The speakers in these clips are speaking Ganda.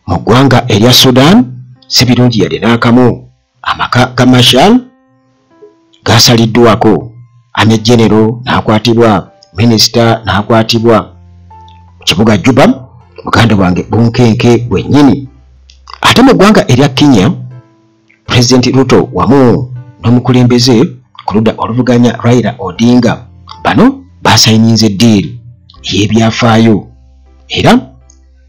mu ggwanga erya Sudan si birungi yadde n'akamu. Amaka ga Machar gasaliddwako, Ame General n'akwatibwa, Minisita n'akwatibwa. Mu kibuga Juba muganda wange Bunkenke wennyini. Ate mu ggwanga erya Kenya, President Ruto wamu n'omukulembeze ku ludda oluvuganya Raila Odinga bano basayinze ddiiri y'ebyafaayo era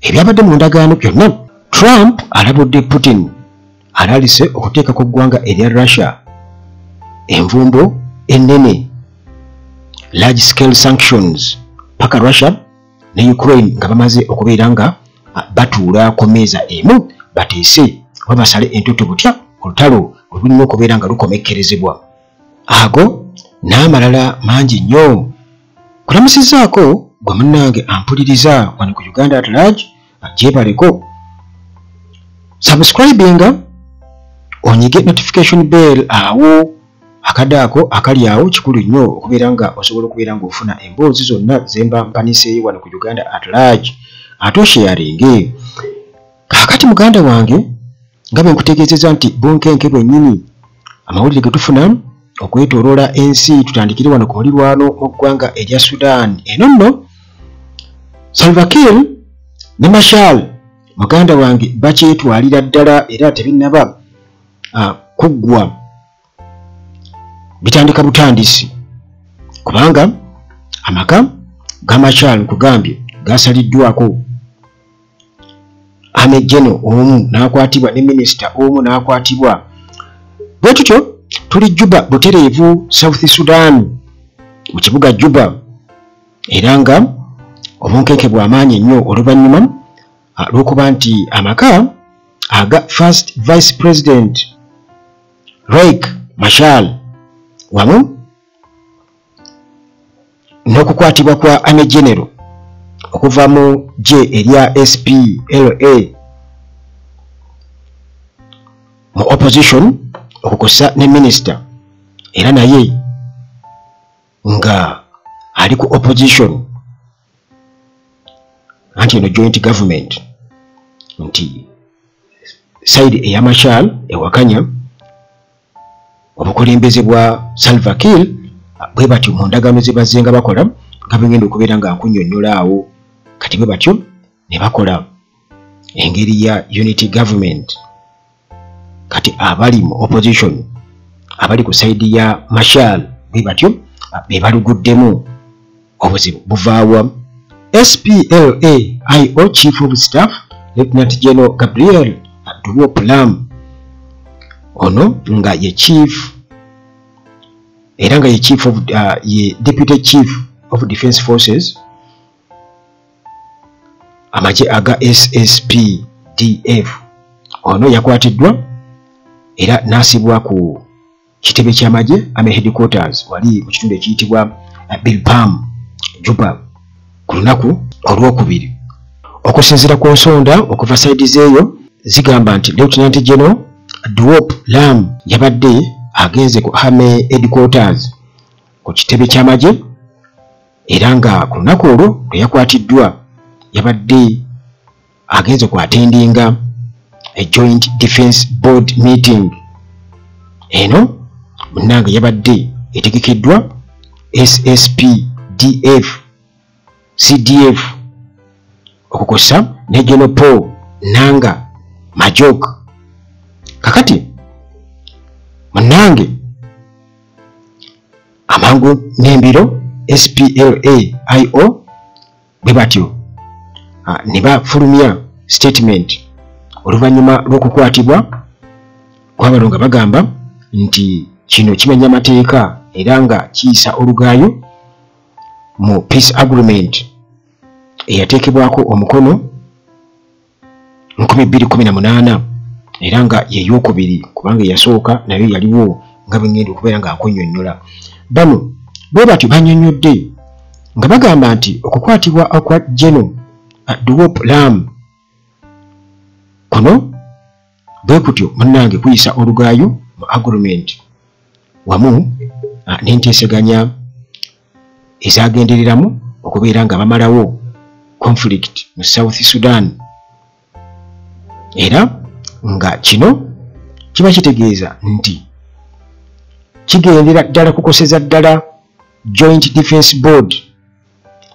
ebyabadde mu ndagaano byonna. Trump alabudde Putin alaalise okuteeka ku ggwanga erya Russia envumbo ennene, large scale sanctions, paka Russia ne Ukraine nga bamaze okubeera nga batuula ku mmeeza emu bateese oba basale entutu butya ku lutalo olulina okubeera nga lukomekkerezebwa. Ago n'amalala mangi nnyo. Kulamusizaako gwe munnange ampuliriza wano ku Uganda at large, gyebaleko subscribinga onyige notification bell awo akadaako akali awo kikulu nnyo okubeera nga osobola okubeera ng'ofuna emboozi zonna zemba mpaniseeyo wano ku Uganda at large. Ate osheyaringe kaakati muganda wange nga bwe nkutegeezeza nti Bunkenke bwennyini amawulire ge tufuna okwetooloola ensi. Tutandikire wano ku mulirwano mu ggwanga erya Sudan eno nno. Salva Kiir ne Machar muganda wange bakyetwalira ddala era tebinnaba kuggwa, bitandika butandisi kubanga amaka ga Machar nkugambye gasaliddwako. Ame General omu n'akwatibwa ne Minisita omu n'akwatibwa. Bwe tutyo tuli Juba butereevu South Sudan mu kibuga Juba era nga obunkenke bw'amaanyi nnyo oluvannyuma lw'okuba nti amaka aga First Vice President Riek Machar wamu n'okukwatibwa kwa Ame General okuva mu gye erya SPLA mu opposition okukosa ne Minisita era naye nga ali ku opposition anti eno joint government nti side eya Machar ewakanya obukulembeze bwa Salva Kiir bwe batyo mu ndagaano ze bazzenga bakola nga bwegenda okubeera nga nkunnyonnyola awo. Kati bwe batyo ne bakola engeri ya unity government. Kati abali mu opposition abali ku side ya Machar bwe batyo be baluguddemu obuzibu buvaawa. SPLA-IO Chief of Staff Lieutenant General Gabriel Duop Lam ono nga ye chief era nga ye chief of ye Deputy Chief of Defence Forces amagye aga SSPDF ono yakwatiddwa era nasibwa ku kitebe ky'amagye ame headquarters wali mu kitundu ekiyitibwa Bilpam Juba ku lunaku olwokubiri. Okusinziira ku nsonda okuva saidi zeeyo zigamba nti Lieutenant General Duop Lam yabadde agenze ku Ame headquarters ku kitebe ky'amagye era nga ku lunaku olwo lwe yakwatiddwa yabadde agenze ku attendinga a Joint Defence Board meeting. Eno munnange yabadde etegekeddwa SSPDF CDF okukosa ne General Paul Nanga Majok. Kakati munnange amangu n'embiro SPLA-IO bwe batyo ne bafulumya statement oluvannyuma lw'okukwatibwa kw'abalonga bagamba nti kino kimenya amateeka era nga kiyisa olugaayo mu peace agreement eyateekebwako omukono 2018 era nga ye yookubiri kubanga eyasooka nayo yaliwo nga bwe ngenda okubeera nga nkunnyonnyola. Bano bwe batyo bannyonnyodde nga bagamba nti okukwatibwa okwa General Duop Lam kuno bwe kutyo munnange kuyisa olugaayo mu agreement wamu n'enteeseganya ezagendereramu okubeera nga bamalawo conflict mu South Sudan era nga kino kiba kitegeeza nti kigendera ddala kukoseza ddala Joint Defence Board,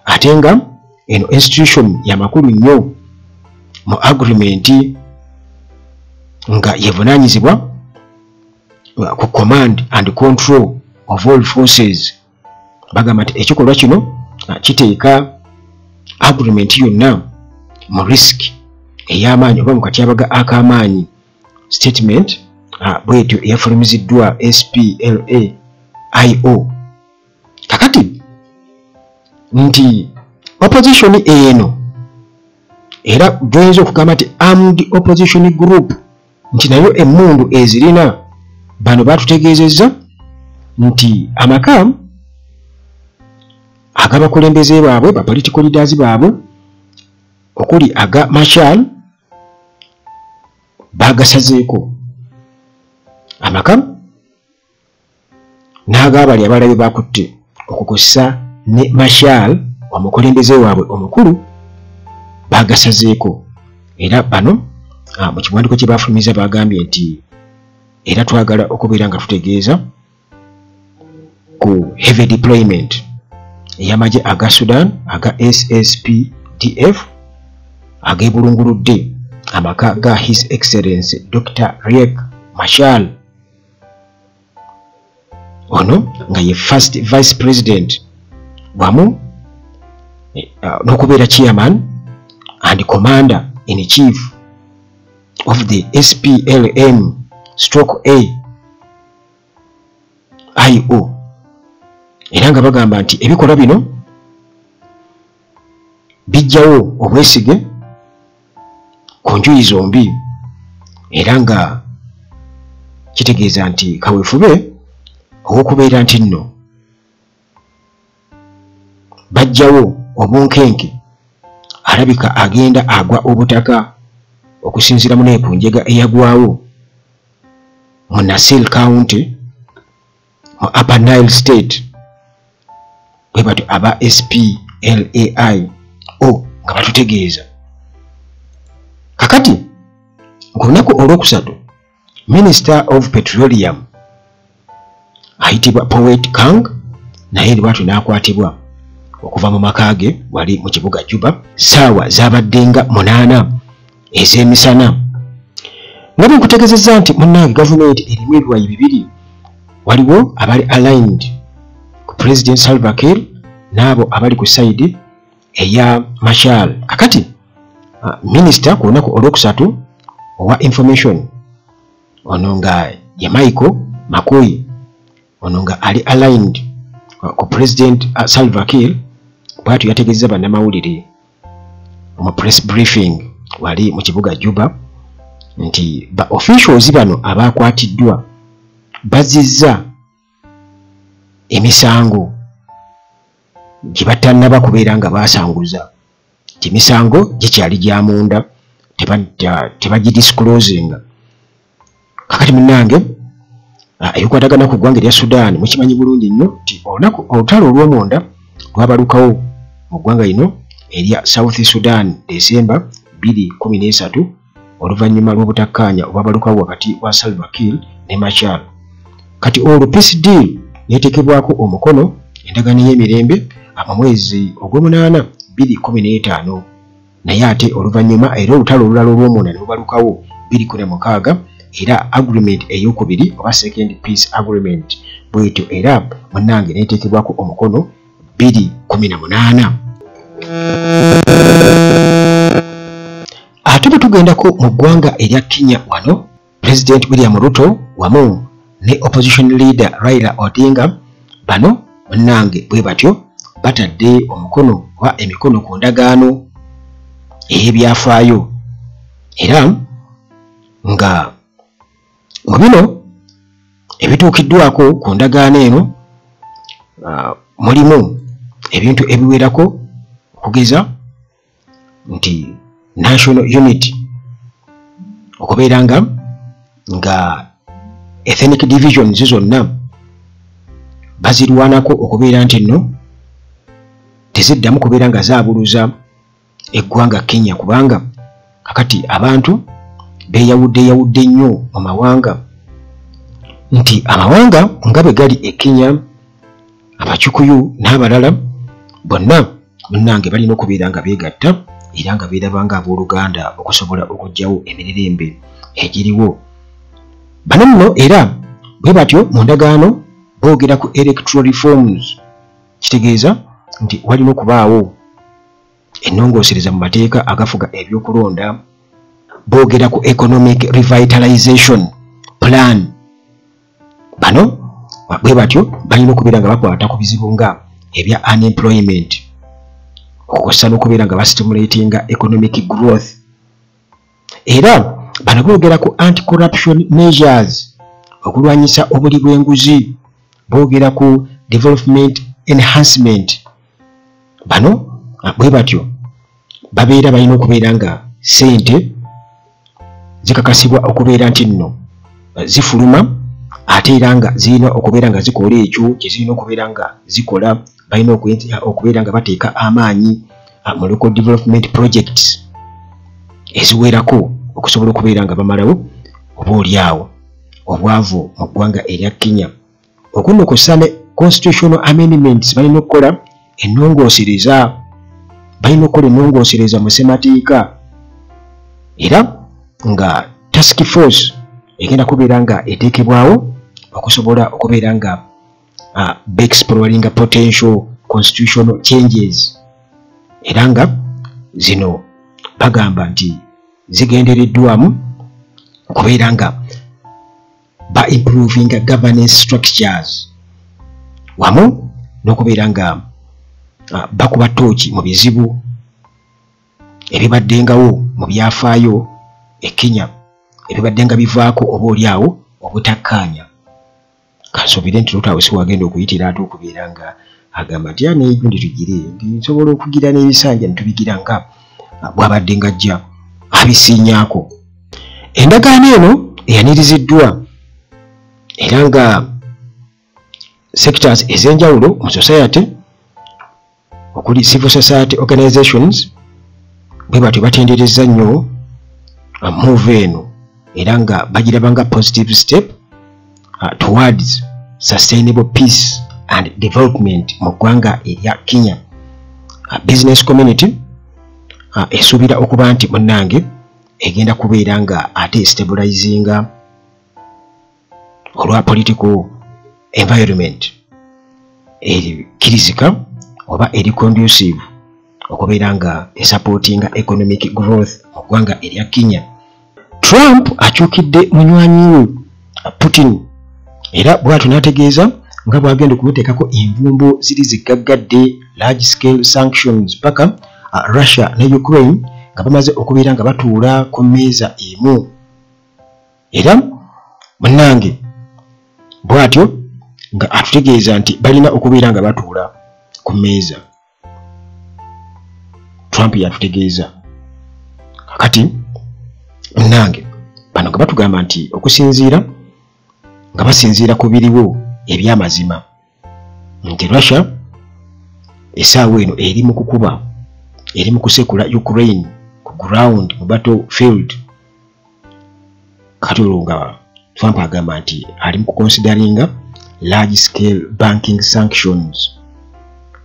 ate nga eno institution ya makulu nnyo mu agreement nga yevunaanyizibwa ku command and control of all forces. Bagamba nti ekikolwa kino kiteeka agreement yonna mu risk ey'amaanyi oba mu katyabaga ak'amaanyi. Statement bwetyo eyafulumiziddwa SPLA-IO. Kakati nti opposition eno era tuyinza okugamba nti armed opposition group nti nayo emmundu ezirina bano batutegeezezza nti amaka ag'abakulembeze baabwe ba political leaders baabwe okuli aga Machar bagasazeeko amaka n'ag'abali abalala bakutte okukosa ne Machar omukulembeze waabwe omukulu bagasazeeko. Era bano mu kiwandiiko kye baafulumiza bagambye nti era twagala okubeera nga tutegeeza ku heavy deployment ey'amagye aga Sudan aga SSPDF ag'ebulunguludde amaka ga His Excellency Dr. Riek Machar, ono nga ye first vice president wamu n'okubeera chairman and commander in chief of the SPLM/A-IO. Era nga bagamba nti ebikolwa bino bijjawo obwesige ku njuyi zombi, era nga kitegeeza nti kaweefube ow'okubeera nti nno bajjawo obunkenke alabika agenda agwa obutaka okusinziira mu neekunjega eyagwawo mu Nasir County mu Upper Nile State, bwe batyo aba SPLA-IO nga batutegeeza. Kakati ku lunaku olwokusatu Minister of Petroleum ayitibwa Poet Kang naye lwatu n'akwatibwa okuva mu maka ge wali mu kibuga Juba ssaawa zaabadde nga 8 ez'emisana. Nga bwe nkutegeezezza nti munnange gavumenti erimu ebiwayi bibiri, waliwo abali aligned ku President Salva Kiir n'abo abali ku side eya Machar. Kakati Minister ku lunaku olwokusatu owa information ono nga ye Michael Makuyi, ono nga ali aligned ku President Salva Kiir, bw'atyo yategeezezza bannamawulire mu press briefing wali mu kibuga Juba nti ba officials bano abakwatiddwa bazizza emisango gye batannaba kubeera nga basanguza. Emisango gikyali gya munda tebagidisclosinga. Kakati munnange ebikwatagana ku ggwanga erya Sudan mukimanyi bulungi nnyo nti olunaku olutalo olw'omunda lwabalukawo mu ggwanga lino erya South Sudan December 2013 oluvannyuma lw'obutakkaanya obwabalukawo wakati wa Salva Kiir ne Machar. Kati olwo peace deal neetekebwako omukono endagaano y'emirembe mu mwezi ogw'omunaana 2015, naye ate oluvannyuma era olutalo olulala olw'omunda ne lubalukawo 2016 era agreement ey'okubiri oba second peace agreement bwetyo era munnange neetekebwako omukono 2018. Ate bwe tugendako mu ggwanga erya Kenya wano, President William Ruto wamu ne opposition leader Raila Odinga bano munnange bwe batyo batadde omukono wa emikono ku ndagaano ey'ebyafaayo, era nga mu bino ebituukiddwako ku ndagaano eno mulimu ebintu ebiwerako okugeza nti national unity, okubeera nga ethnic divisions zonna bazirwanako okubeera nti nno teziddamu kubeera nga zaabuluza eggwanga Kenya, kubanga kakati abantu beeyawudde nnyo mu mawanga nti amawanga nga bwe gali e Kenya, Abakikuyu n'abalala bonna munnange balina okubeera nga beegatta era nga beeraba nga abooluganda okusobola okuggyawo emirerembe egiriwo. Bano nno era bwe batyo mu ndagaano boogera ku electoral reforms, kitegeeza nti walina okubaawo ennongoosereza mu mateeka agafuga ebyokulonda. Boogera ku economic revitalization plan. Bano bwe batyo balina okubeera nga bakwata ku bizibu nga ebya unemployment, okukosa n'okubeera nga bastimulatinga economic growth. Era bano boogera ku anti-corruption measures, okulwanyisa obuli bw'enguzi. Boogera ku development enhancement. Bano bwe batyo babeera balina okubeera nga sente zikakasibwa okubeera nti nno zifuluma, ate era nga zirina okubeera nga zikola ekyo kye zirina okubeera nga zikola. Balina okubeera nga bateeka amaanyi mu local development projects eziwerako okusobola okubeera nga bamalawo oboolyawo obwavu mu ggwanga erya Kenya. Okunokosa ne constitutional amendments, balina okukola ennongoosereza, mu ssemateeka, era nga task force egenda kubeera nga eteekebwawo okusobola okubeera nga exploring potential constitutional changes, era nga zino bagamba nti zigendereddwamu okubeera nga ba improving governance structures wamu n'okubeera nga bakuba ttooki mu bizibu ebibaddengawo mu byafaayo e Kenya, ebibadde nga bivaako oboolyawo obutakkaanya. Kansuubire nti lutaawo si wagenda okuyitira ate okubeera nga agamba nti neegundi tugire nsobola okugira n'ebisanja nitubigira nga bw'abadde nga ajja abisiinyaako. Endagaano eno eyaniriziddwa era nga sectors ez'enjawulo mu society okuli civil society organizations bwe batyo batenderezza nnyo move eno era nga bagiraba nga positive step towards sustainable peace and development mu ggwanga erya Kenya. Business community esuubira okuba nti munnange egenda kubeera nga ate stabilizinga olwa political environment erikirizika oba eri conducive okubeera nga esupportinga economic growth mu ggwanga erya Kenya. Trump akyukidde munywanyi we Putin era bw'atyo n'ategeeza nga bw'agenda okumuteekako envumbo ziri zigaggadde large scale sanctions paka Russia ne Ukraine nga bamaze okubeera nga batuula ku mmeeza emu. Era munnange bw'atyo nga atutegeeza nti balina okubeera nga batuula ku mmeeza. Trump yatutegeeza kakati munnange bano nga batugamba nti okusinziira nga basinziira ku biriwo eby'amazima nti Russia essaawa eno eri mu kukuba, eri mu kusekula Ukraine ku ground mu battlefield. Kati olwo nga Trump agamba nti ali mu kuconsideringa large scale banking sanctions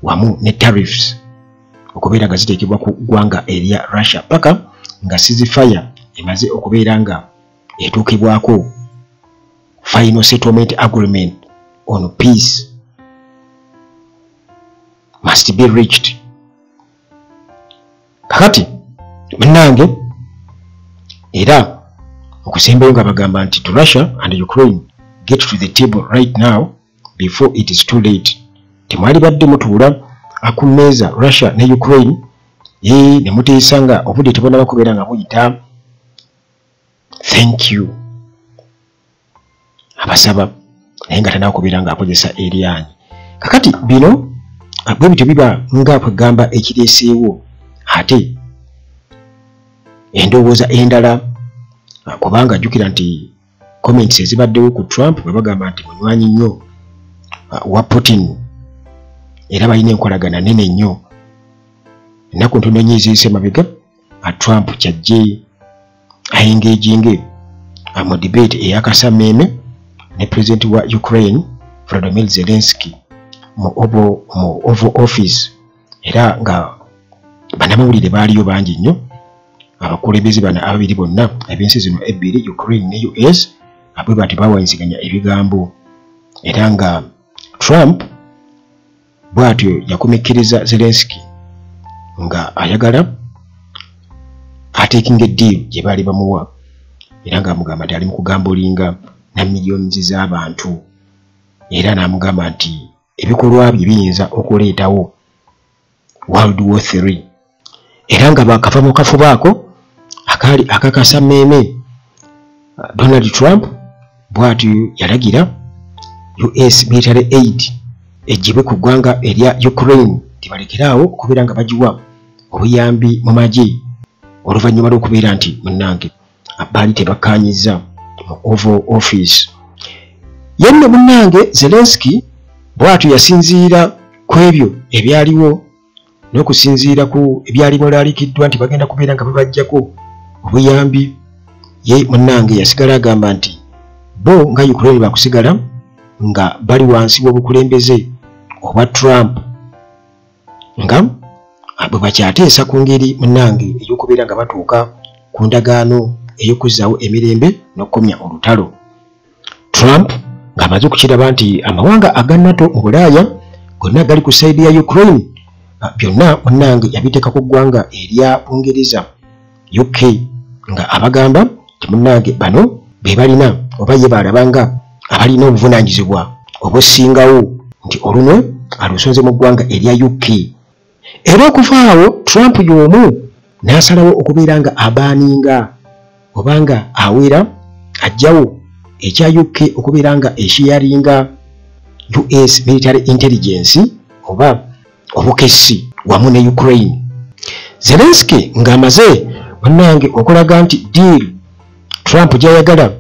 wamu ne tariffs okubeera nga ziteekebwa ku ggwanga erya Russia paka nga ceasefire emaze okubeera nga etuukibwako final settlement agreement on peace must be reached. Kakati munnange era okusembayo nga bagamba nti to Russia and Ukraine get to the table right now before it is too late. Temwali badde mutuula ku mmeeza Russia ne Ukraine ne muteesa nga obudde tebonna bakubeera nga buyita. Thank you abasaba naye nga tanawo kubeera nga akozesa eryanyi. Kakati bino bwe bityo biba nga kwegamba ekireeseewo ate endowooza endala kubanga jjukira nti comments ezibaddewo ku Trump bwe bagamba nti munywanyi nnyo wa Putin era balina enkolagana nene nnyo. Ennaku ntono nnyo eziyise mabega Trump kyajje ayingejinge mu debate eyakasameme ne president wa Ukraine Volodymyr Zelensky mu Oval Office, era nga banamawulire baaliyo bangi nnyo. Abakulembeze bano ababiri bonna eb'ensi zino ebbiri, Ukraine ne US, bwe bati bawanyisiganya ebigambo, era nga Trump bw'atyo yakomekereza Zelensky nga ayagala ateekinga eddiiru gye baali bamuwa, era ng'amugamba nti ali mu kugambulinga na miliyoni z'abantu, era n'amugamba nti ebikolwa bye biyinza okuleetawo World War III. Era nga bakava mu kafuba ako akaali akakasammeeme, Donald Trump bw'atyo yalagira US military aid ejjibwe ku ggwanga erya Ukraine tibalekerawo okubeera nga bagiwa obuyambi mu magye, oluvannyuma lw'okubeera nti munnange baali tebakkaanyiza mu Oval Office. Yenno munnange Zelensky bw'atyo yasinziira ku ebyo ebyaliwo n'okusinziira ku ebyali balaalikiddwa nti bagenda kubeera nga babajjako obuyambi. Ye munnange yasigala agamba nti bo nga Ukraine bakusigala nga bali wansi w'obukulembeze obwa Trump, nga bwe bakyateesa ku ngeri munnange ey'okubeera nga batuuka ku ndagaano ey'okuzzaawo emirembe n'okukomya olutalo. Trump ng'amaze okukiraba nti amawanga aga NATO mu Bulaaya gonna gali ku sayidi ya Ukraine, byonna munnange yabiteeka ku ggwanga erya Bungereza UK, nga abagamba nti munnange bano be balina oba ye baalabanga abalina obuvunaanyizibwa obusingawo nti olunwe alusonze mu ggwanga erya UK. Era okuva awo Trump y'omu n'asalawo okubeera nga abaaninga oba nga awera ajjawo ekya UK okubeera nga eshiyaringa US military intelligence oba obukessi wamu ne Ukraine. Zelensky ng'amaze munnange okulaga nti deal Trump gy'ayagala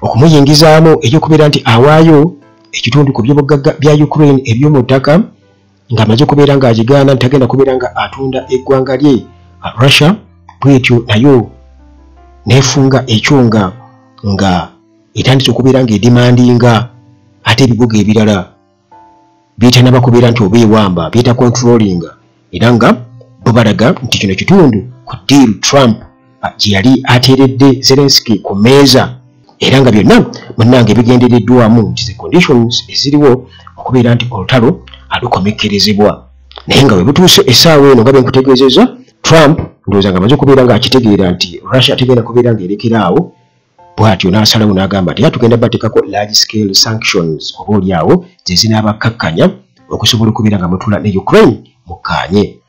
okumuyingizaamu eky'okubeera nti awaayo ekitundu ku by'obugagga bya Ukraine eby'omu ttaka, ng'amaze okubeera ng'agigaana nti agenda kubeera nga atunda eggwanga lye Russia, bw'etyo nayo neefunga ekyonga nga etandise okubeera ng'edimandinga ate ebibuga ebirala byetanaba kubeera nti oba ewamba byeta controllinga, era nga bo balaga nti kino kitundu ku deal Trump gye yali ateeredde Zelensky ku mmeeza, era nga byonna munnange bigendereddwamu nti the conditions eziriwo okubeera nti olutalo alukomekkerezebwa. Naye nga bwe butuuse essaawa eno nga bwe nkutegeezezza, Trump ndowooza nga amaze okubeera ng'akitegeera nti Russia tegenda kubeera ng'erekeraawo, bw'atyo n'asalawo n'agamba nti tugenda bateekako large scale sanctions oba olyawo ze zinaabakkakkanya okusobola okubeera nga mutula ne Ukraine mukkaanye.